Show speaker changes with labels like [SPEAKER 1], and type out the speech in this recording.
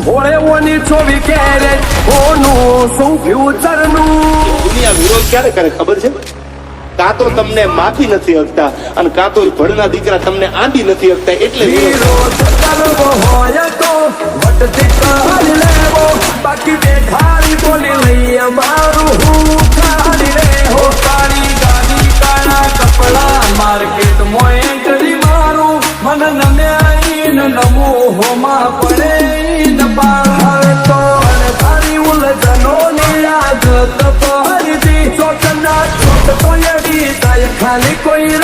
[SPEAKER 1] હોળેઓની ચોવી caret ઓનું શું ફ્યુચરનું
[SPEAKER 2] દુનિયા વિરોધ ક્યારે કરે ખબર છે? કાં તો તમને માફી નથી હકતા અને કાં તો ભડના દીકરા તમને આંટી નથી હકતા, એટલે
[SPEAKER 1] વિરોધ કરવો હોય તો વટથી કરી લેવો, બાકી બેઠાડી બોલી લઈએ મારું હું ખાલી રે હો. કાળી ગાડી કાળા કપડા માર્કેટ મોય કરી મારું મન નમ્યાઈ ન નમો હોમાં પડે ન પાર તો અને તારી ઉલઝનો ની આદત પડી ચોટના ચોટ તો એડી તાય ખાલી કોઈ